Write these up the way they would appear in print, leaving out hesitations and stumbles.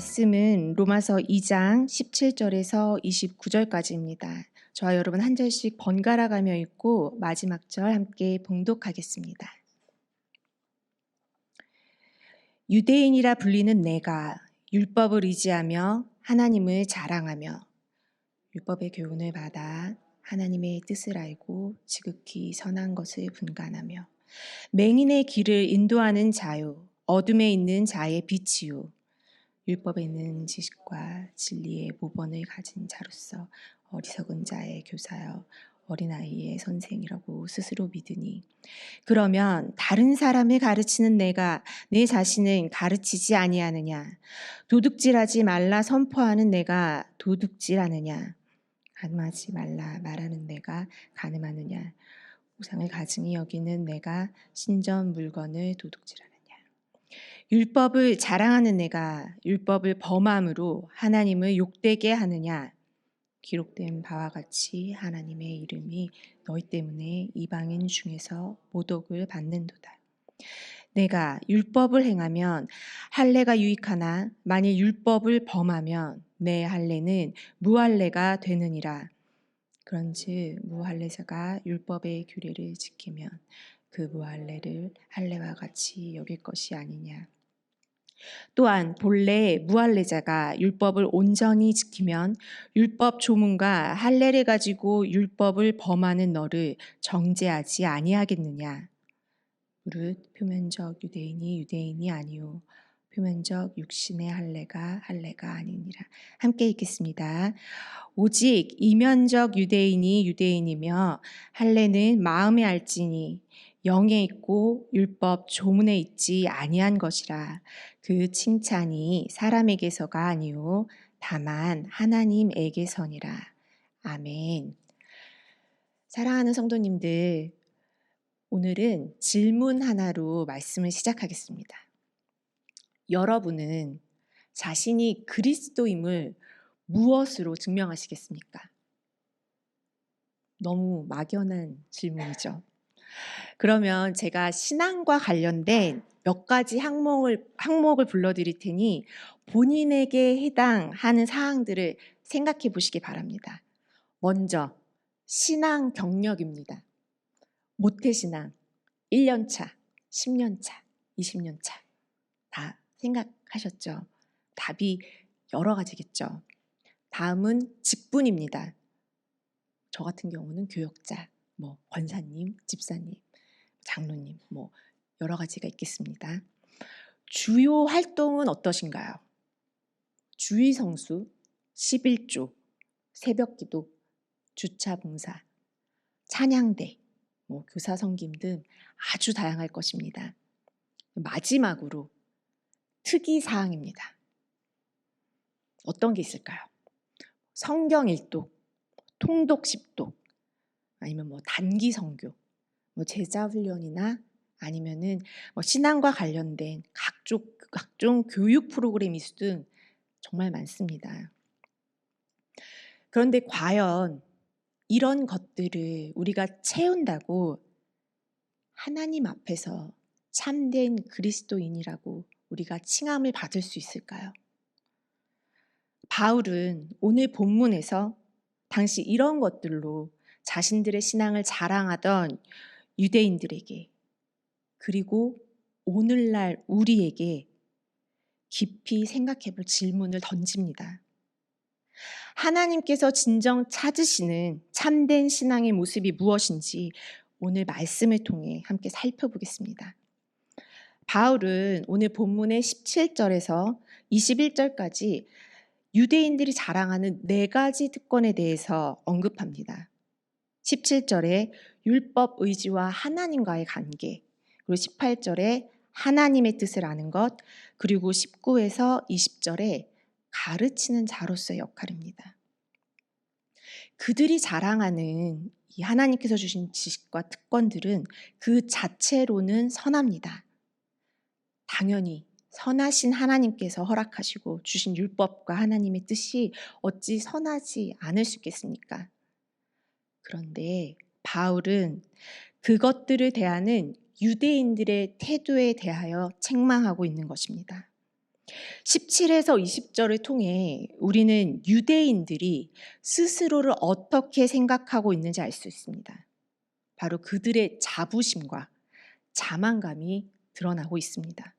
말씀은 로마서 2장 17절에서 29절까지입니다. 저와 여러분 한 절씩 번갈아 가며 읽고 마지막 절 함께 봉독하겠습니다. 유대인이라 불리는 내가 율법을 의지하며 하나님을 자랑하며 율법의 교훈을 받아 하나님의 뜻을 알고 지극히 선한 것을 분간하며 맹인의 길을 인도하는 자요 어둠에 있는 자의 빛이요 율법에 있는 지식과 진리의 모범을 가진 자로서 어리석은 자의 교사여 어린아이의 선생이라고 스스로 믿으니 그러면 다른 사람을 가르치는 내가 내 자신을 가르치지 아니하느냐 도둑질하지 말라 선포하는 내가 도둑질하느냐 간음하지 말라 말하는 내가 간음하느냐 우상을 가증히 여기는 내가 신전 물건을 도둑질하느냐 율법을 자랑하는 내가 율법을 범함으로 하나님을 욕되게 하느냐 기록된 바와 같이 하나님의 이름이 너희 때문에 이방인 중에서 모독을 받는도다. 내가 율법을 행하면 할례가 유익하나 만일 율법을 범하면 내 할례는 무할례가 되느니라. 그런즉 무할례자가 율법의 규례를 지키면 그 무할례를 할례와 같이 여길 것이 아니냐. 또한 본래 무할례자가 율법을 온전히 지키면 율법 조문과 할례를 가지고 율법을 범하는 너를 정죄하지 아니하겠느냐. 무릇 표면적 유대인이 유대인이 아니요 표면적 육신의 할례가 아니니라. 함께 읽겠습니다. 오직 이면적 유대인이 유대인이며 할례는 마음에 알지니 영에 있고 율법 조문에 있지 아니한 것이라. 그 칭찬이 사람에게서가 아니요 다만 하나님에게서니라. 아멘. 사랑하는 성도님들, 오늘은 질문 하나로 말씀을 시작하겠습니다. 여러분은 자신이 그리스도임을 무엇으로 증명하시겠습니까? 너무 막연한 질문이죠. 그러면 제가 신앙과 관련된 몇 가지 항목을 불러드릴 테니 본인에게 해당하는 사항들을 생각해 보시기 바랍니다. 먼저 신앙 경력입니다. 모태신앙 1년차, 10년차, 20년차 다 생각하셨죠? 답이 여러 가지겠죠. 다음은 직분입니다. 저 같은 경우는 교역자, 권사님, 집사님, 장로님, 여러 가지가 있겠습니다. 주요 활동은 어떠신가요? 주의 성수, 11조, 새벽기도, 주차 봉사, 찬양대, 교사 섬김 등 아주 다양할 것입니다. 마지막으로 특이사항입니다. 어떤 게 있을까요? 성경 일독, 통독 10독, 아니면 단기 선교, 제자 훈련이나 아니면은 신앙과 관련된 각종 교육 프로그램 이수 등 정말 많습니다. 그런데 과연 이런 것들을 우리가 채운다고 하나님 앞에서 참된 그리스도인이라고 우리가 칭함을 받을 수 있을까요? 바울은 오늘 본문에서 당시 이런 것들로 자신들의 신앙을 자랑하던 유대인들에게 그리고 오늘날 우리에게 깊이 생각해 볼 질문을 던집니다. 하나님께서 진정 찾으시는 참된 신앙의 모습이 무엇인지 오늘 말씀을 통해 함께 살펴보겠습니다. 바울은 오늘 본문의 17절에서 21절까지 유대인들이 자랑하는 4가지 특권에 대해서 언급합니다. 17절에 율법 의지와 하나님과의 관계, 그리고 18절에 하나님의 뜻을 아는 것, 그리고 19에서 20절에 가르치는 자로서의 역할입니다. 그들이 자랑하는 이 하나님께서 주신 지식과 특권들은 그 자체로는 선합니다. 당연히 선하신 하나님께서 허락하시고 주신 율법과 하나님의 뜻이 어찌 선하지 않을 수 있겠습니까? 그런데 바울은 그것들을 대하는 유대인들의 태도에 대하여 책망하고 있는 것입니다. 17에서 20절을 통해 우리는 유대인들이 스스로를 어떻게 생각하고 있는지 알 수 있습니다. 바로 그들의 자부심과 자만감이 드러나고 있습니다.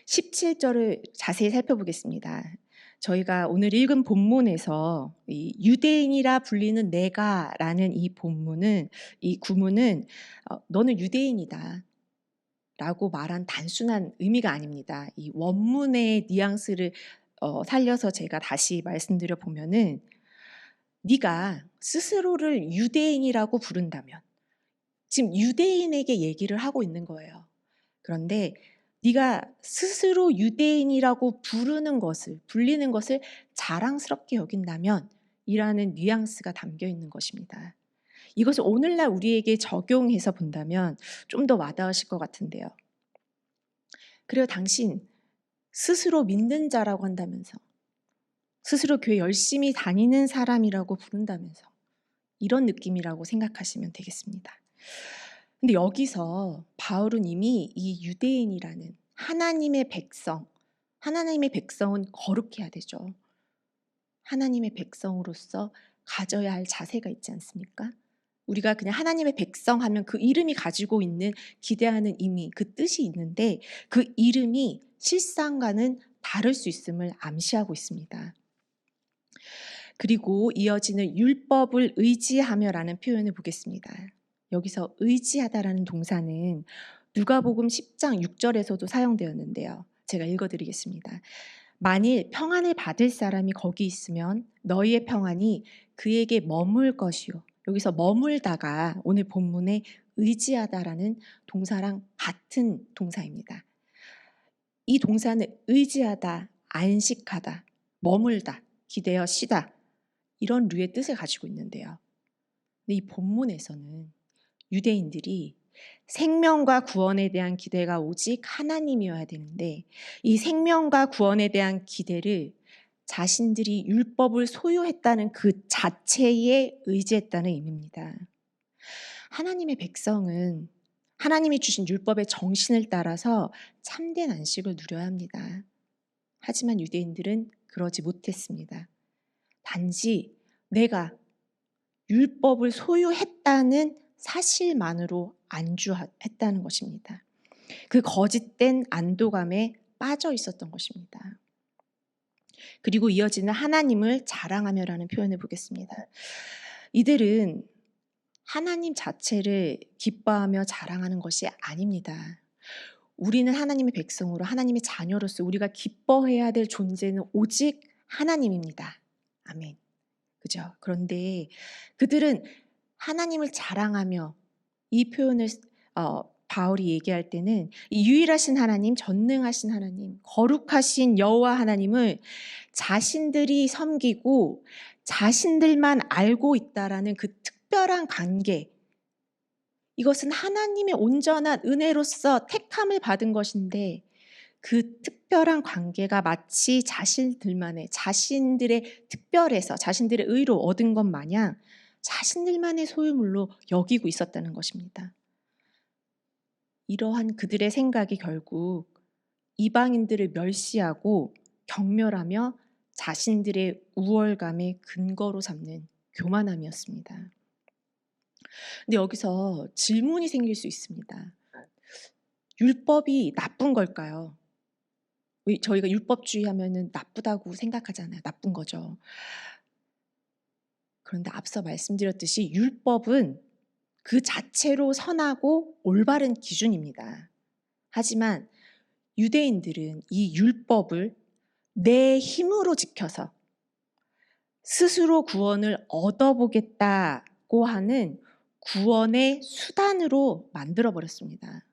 17절을 자세히 살펴보겠습니다. 저희가 오늘 읽은 본문에서 이 유대인이라 불리는 내가라는 이 구문은 너는 유대인이다 라고 말한 단순한 의미가 아닙니다. 이 원문의 뉘앙스를 살려서 제가 다시 말씀드려 보면은 네가 스스로를 유대인이라고 부른다면, 지금 유대인에게 얘기를 하고 있는 거예요. 그런데 네가 스스로 유대인이라고 불리는 것을 자랑스럽게 여긴다면 이라는 뉘앙스가 담겨 있는 것입니다. 이것을 오늘날 우리에게 적용해서 본다면 좀 더 와닿으실 것 같은데요. 그리고 당신 스스로 믿는 자라고 한다면서, 스스로 교회 열심히 다니는 사람이라고 부른다면서, 이런 느낌이라고 생각하시면 되겠습니다. 근데 여기서 바울은 이미 이 유대인이라는 하나님의 백성은 거룩해야 되죠. 하나님의 백성으로서 가져야 할 자세가 있지 않습니까? 우리가 그냥 하나님의 백성 하면 그 이름이 가지고 있는 기대하는 의미, 그 뜻이 있는데 그 이름이 실상과는 다를 수 있음을 암시하고 있습니다. 그리고 이어지는 율법을 의지하며라는 표현을 보겠습니다. 여기서 의지하다라는 동사는 누가복음 10장 6절에서도 사용되었는데요. 제가 읽어드리겠습니다. 만일 평안을 받을 사람이 거기 있으면 너희의 평안이 그에게 머물 것이요. 여기서 머물다가 오늘 본문에 의지하다라는 동사랑 같은 동사입니다. 이 동사는 의지하다, 안식하다, 머물다, 기대어 쉬다 이런 류의 뜻을 가지고 있는데요. 근데 이 본문에서는 유대인들이 생명과 구원에 대한 기대가 오직 하나님이어야 되는데 이 생명과 구원에 대한 기대를 자신들이 율법을 소유했다는 그 자체에 의지했다는 의미입니다. 하나님의 백성은 하나님이 주신 율법의 정신을 따라서 참된 안식을 누려야 합니다. 하지만 유대인들은 그러지 못했습니다. 단지 내가 율법을 소유했다는 사실만으로 안주했다는 것입니다. 그 거짓된 안도감에 빠져 있었던 것입니다. 그리고 이어지는 하나님을 자랑하며라는 표현을 보겠습니다. 이들은 하나님 자체를 기뻐하며 자랑하는 것이 아닙니다. 우리는 하나님의 백성으로 하나님의 자녀로서 우리가 기뻐해야 될 존재는 오직 하나님입니다. 아멘. 그죠? 그런데 그들은 하나님을 자랑하며 이 표현을 바울이 얘기할 때는 이 유일하신 하나님, 전능하신 하나님, 거룩하신 여호와 하나님을 자신들이 섬기고 자신들만 알고 있다라는 그 특별한 관계, 이것은 하나님의 온전한 은혜로서 택함을 받은 것인데 그 특별한 관계가 마치 자신들의 특별해서 자신들의 의로 얻은 것 마냥 자신들만의 소유물로 여기고 있었다는 것입니다. 이러한 그들의 생각이 결국 이방인들을 멸시하고 경멸하며 자신들의 우월감의 근거로 삼는 교만함이었습니다. 근데 여기서 질문이 생길 수 있습니다. 율법이 나쁜 걸까요? 저희가 율법주의 하면은 나쁘다고 생각하잖아요. 나쁜 거죠. 그런데 앞서 말씀드렸듯이 율법은 그 자체로 선하고 올바른 기준입니다. 하지만 유대인들은 이 율법을 내 힘으로 지켜서 스스로 구원을 얻어보겠다고 하는 구원의 수단으로 만들어버렸습니다.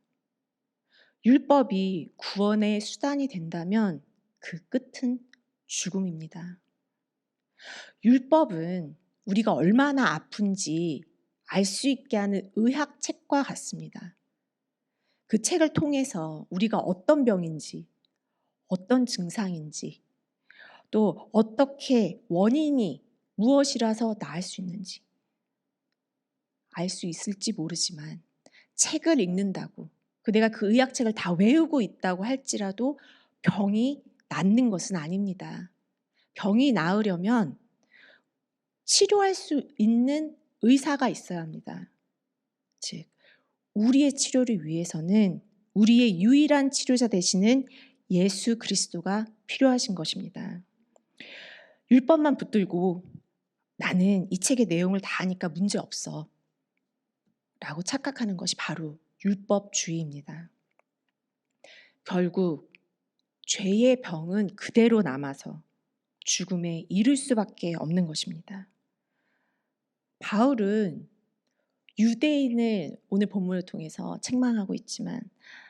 율법이 구원의 수단이 된다면 그 끝은 죽음입니다. 율법은 우리가 얼마나 아픈지 알 수 있게 하는 의학책과 같습니다. 그 책을 통해서 우리가 어떤 병인지, 어떤 증상인지, 또 어떻게 원인이 무엇이라서 나을 수 있는지 알 수 있을지 모르지만 책을 읽는다고 내가 그 의학책을 다 외우고 있다고 할지라도 병이 낫는 것은 아닙니다. 병이 나으려면 치료할 수 있는 의사가 있어야 합니다. 즉, 우리의 치료를 위해서는 우리의 유일한 치료자 되시는 예수 그리스도가 필요하신 것입니다. 율법만 붙들고 나는 이 책의 내용을 다 아니까 문제 없어 라고 착각하는 것이 바로 율법주의입니다. 결국 죄의 병은 그대로 남아서 죽음에 이를 수밖에 없는 것입니다. 바울은 유대인을 오늘 본문을 통해서 책망하고 있지만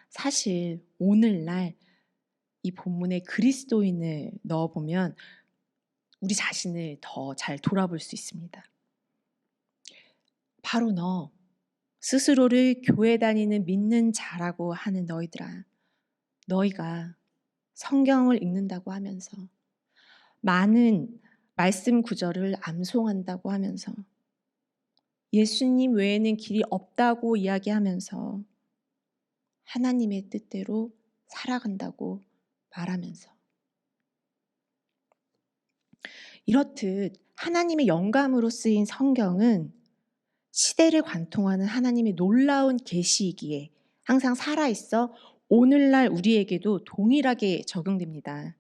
사실 오늘날 이 본문에 그리스도인을 넣어보면 우리 자신을 더 잘 돌아볼 수 있습니다. 바로 너 스스로를 교회 다니는 믿는 자라고 하는 너희들아, 너희가 성경을 읽는다고 하면서 많은 말씀 구절을 암송한다고 하면서 예수님 외에는 길이 없다고 이야기하면서 하나님의 뜻대로 살아간다고 말하면서 이렇듯 하나님의 영감으로 쓰인 성경은 시대를 관통하는 하나님의 놀라운 계시이기에 항상 살아있어 오늘날 우리에게도 동일하게 적용됩니다.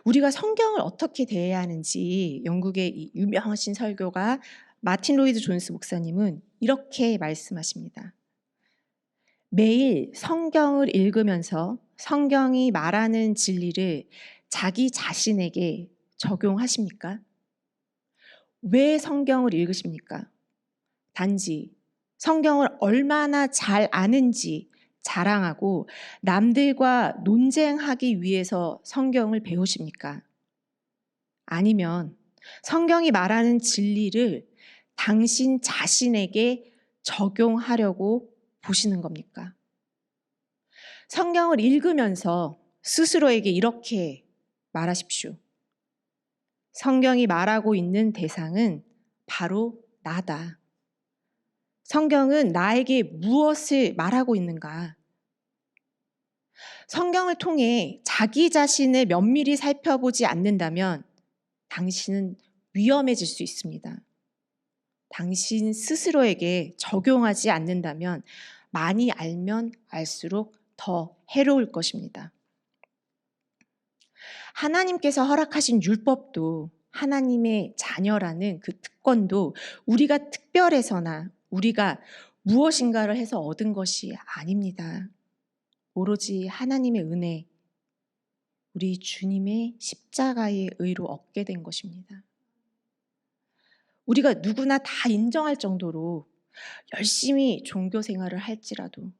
우리가 성경을 어떻게 대해야 하는지 영국의 이 유명하신 설교가 마틴 로이드 존스 목사님은 이렇게 말씀하십니다. 매일 성경을 읽으면서 성경이 말하는 진리를 자기 자신에게 적용하십니까? 왜 성경을 읽으십니까? 단지 성경을 얼마나 잘 아는지 자랑하고 남들과 논쟁하기 위해서 성경을 배우십니까? 아니면 성경이 말하는 진리를 당신 자신에게 적용하려고 보시는 겁니까? 성경을 읽으면서 스스로에게 이렇게 말하십시오. 성경이 말하고 있는 대상은 바로 나다. 성경은 나에게 무엇을 말하고 있는가? 성경을 통해 자기 자신을 면밀히 살펴보지 않는다면 당신은 위험해질 수 있습니다. 당신 스스로에게 적용하지 않는다면 많이 알면 알수록 더 해로울 것입니다. 하나님께서 허락하신 율법도 하나님의 자녀라는 그 특권도 우리가 특별해서나 우리가 무엇인가를 해서 얻은 것이 아닙니다. 오로지 하나님의 은혜, 우리 주님의 십자가의 의로 얻게 된 것입니다. 우리가 누구나 다 인정할 정도로 열심히 종교 생활을 할지라도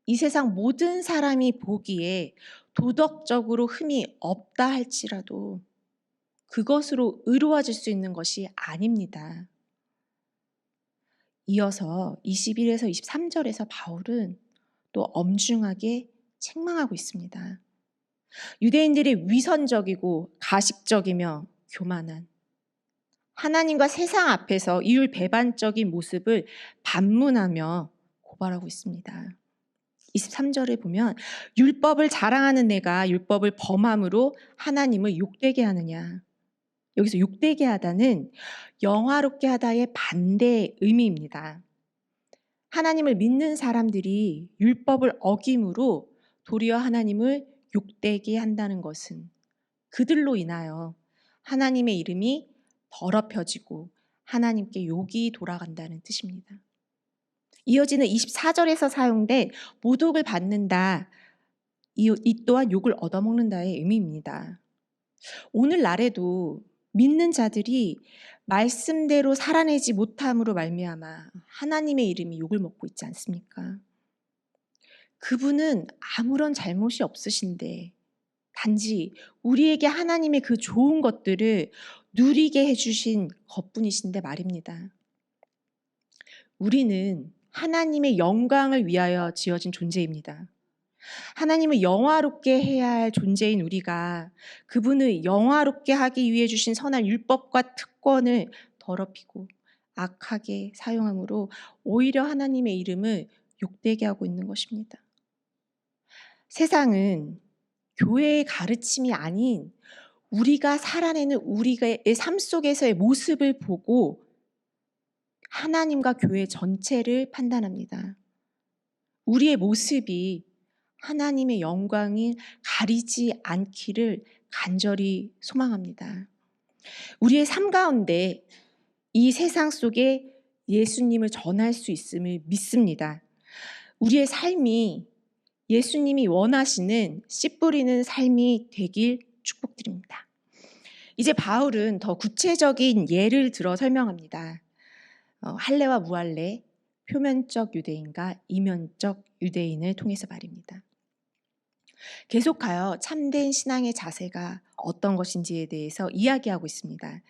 이 세상 모든 사람이 보기에 도덕적으로 흠이 없다 할지라도 그것으로 의로워질 수 있는 것이 아닙니다. 이어서 21에서 23절에서 바울은 또 엄중하게 책망하고 있습니다. 유대인들이 위선적이고 가식적이며 교만한 하나님과 세상 앞에서 이율 배반적인 모습을 반문하며 고발하고 있습니다. 23절에 보면 율법을 자랑하는 내가 율법을 범함으로 하나님을 욕되게 하느냐. 여기서 욕되게 하다는 영화롭게 하다의 반대 의미입니다. 하나님을 믿는 사람들이 율법을 어김으로 도리어 하나님을 욕되게 한다는 것은 그들로 인하여 하나님의 이름이 더럽혀지고 하나님께 욕이 돌아간다는 뜻입니다. 이어지는 24절에서 사용된 모독을 받는다. 이 또한 욕을 얻어먹는다의 의미입니다. 오늘날에도 믿는 자들이 말씀대로 살아내지 못함으로 말미암아 하나님의 이름이 욕을 먹고 있지 않습니까? 그분은 아무런 잘못이 없으신데 단지 우리에게 하나님의 그 좋은 것들을 누리게 해주신 것뿐이신데 말입니다. 우리는 하나님의 영광을 위하여 지어진 존재입니다. 하나님을 영화롭게 해야 할 존재인 우리가 그분을 영화롭게 하기 위해 주신 선한 율법과 특권을 더럽히고 악하게 사용함으로 오히려 하나님의 이름을 욕되게 하고 있는 것입니다. 세상은 교회의 가르침이 아닌 우리가 살아내는 우리의 삶 속에서의 모습을 보고 하나님과 교회 전체를 판단합니다. 우리의 모습이 하나님의 영광을 가리지 않기를 간절히 소망합니다. 우리의 삶 가운데 이 세상 속에 예수님을 전할 수 있음을 믿습니다. 우리의 삶이 예수님이 원하시는 씨 뿌리는 삶이 되길 축복드립니다. 이제 바울은 더 구체적인 예를 들어 설명합니다. 할례와 무할례, 표면적 유대인과 이면적 유대인을 통해서 말입니다. 계속하여 참된 신앙의 자세가 어떤 것인지에 대해서 이야기하고 있습니다.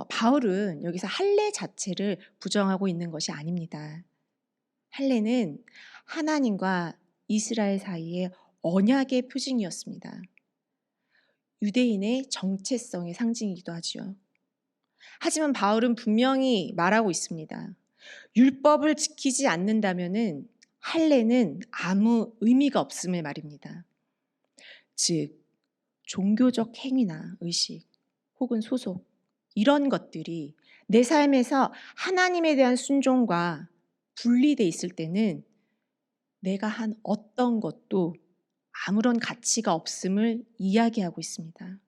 바울은 여기서 할례 자체를 부정하고 있는 것이 아닙니다. 할례는 하나님과 이스라엘 사이의 언약의 표징이었습니다. 유대인의 정체성의 상징이기도 하지요. 하지만 바울은 분명히 말하고 있습니다. 율법을 지키지 않는다면은 할례는 아무 의미가 없음을 말입니다. 즉 종교적 행위나 의식 혹은 소속 이런 것들이 내 삶에서 하나님에 대한 순종과 분리돼 있을 때는 내가 한 어떤 것도 아무런 가치가 없음을 이야기하고 있습니다.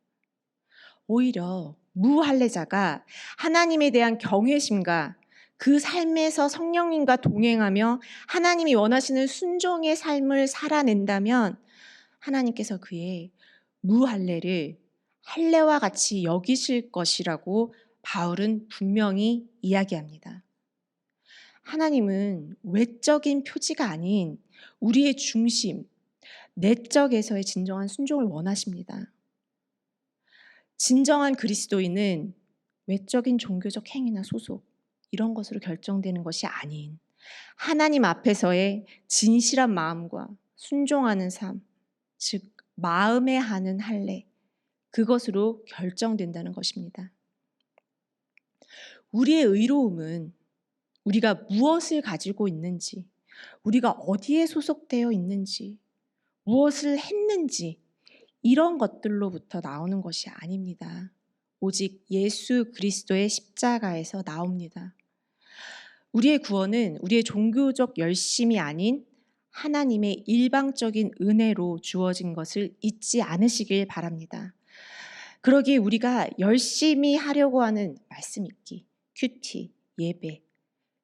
오히려 무할례자가 하나님에 대한 경외심과 그 삶에서 성령님과 동행하며 하나님이 원하시는 순종의 삶을 살아낸다면 하나님께서 그의 무할례를 할례와 같이 여기실 것이라고 바울은 분명히 이야기합니다. 하나님은 외적인 표지가 아닌 우리의 중심, 내적에서의 진정한 순종을 원하십니다. 진정한 그리스도인은 외적인 종교적 행위나 소속 이런 것으로 결정되는 것이 아닌 하나님 앞에서의 진실한 마음과 순종하는 삶, 즉 마음에 하는 할례, 그것으로 결정된다는 것입니다. 우리의 의로움은 우리가 무엇을 가지고 있는지, 우리가 어디에 소속되어 있는지, 무엇을 했는지 이런 것들로부터 나오는 것이 아닙니다. 오직 예수 그리스도의 십자가에서 나옵니다. 우리의 구원은 우리의 종교적 열심이 아닌 하나님의 일방적인 은혜로 주어진 것을 잊지 않으시길 바랍니다. 그러기에 우리가 열심히 하려고 하는 말씀 읽기, 큐티, 예배,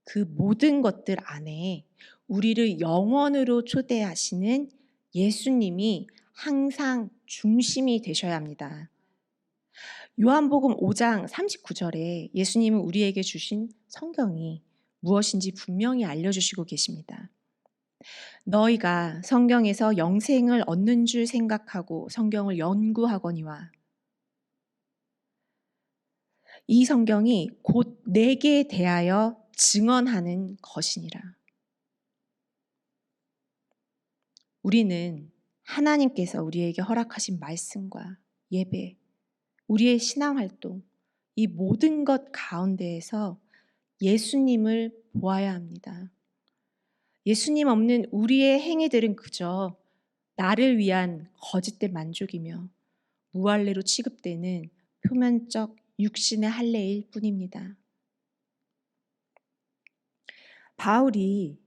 그 모든 것들 안에 우리를 영원으로 초대하시는 예수님이 항상 중심이 되셔야 합니다. 요한복음 5장 39절에 예수님은 우리에게 주신 성경이 무엇인지 분명히 알려주시고 계십니다. 너희가 성경에서 영생을 얻는 줄 생각하고 성경을 연구하거니와 이 성경이 곧 내게 대하여 증언하는 것이니라. 우리는 하나님께서 우리에게 허락하신 말씀과 예배, 우리의 신앙활동, 이 모든 것 가운데에서 예수님을 보아야 합니다. 예수님 없는 우리의 행위들은 그저 나를 위한 거짓된 만족이며 무할례로 취급되는 표면적 육신의 할례일 뿐입니다. 바울이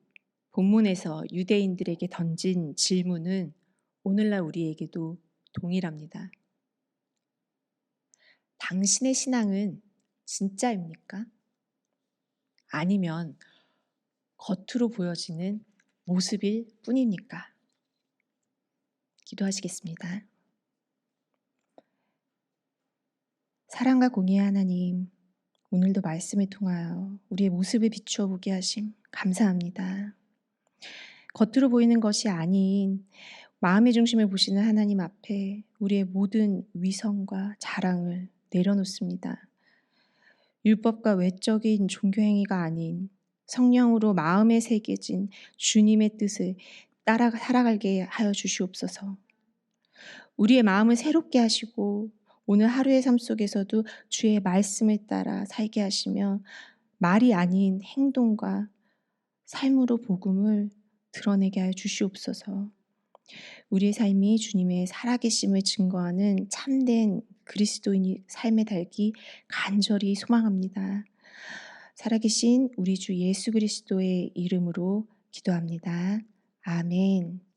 본문에서 유대인들에게 던진 질문은 오늘날 우리에게도 동일합니다. 당신의 신앙은 진짜입니까? 아니면 겉으로 보여지는 모습일 뿐입니까? 기도하시겠습니다. 사랑과 공의의 하나님, 오늘도 말씀을 통하여 우리의 모습을 비추어 보게 하심 감사합니다. 겉으로 보이는 것이 아닌 마음의 중심을 보시는 하나님 앞에 우리의 모든 위선과 자랑을 내려놓습니다. 율법과 외적인 종교행위가 아닌 성령으로 마음에 새겨진 주님의 뜻을 따라 살아가게 하여 주시옵소서. 우리의 마음을 새롭게 하시고 오늘 하루의 삶 속에서도 주의 말씀을 따라 살게 하시며 말이 아닌 행동과 삶으로 복음을 드러내게 하여 주시옵소서. 우리의 삶이 주님의 살아계심을 증거하는 참된 그리스도인이 삶에 달기 간절히 소망합니다. 살아계신 우리 주 예수 그리스도의 이름으로 기도합니다. 아멘.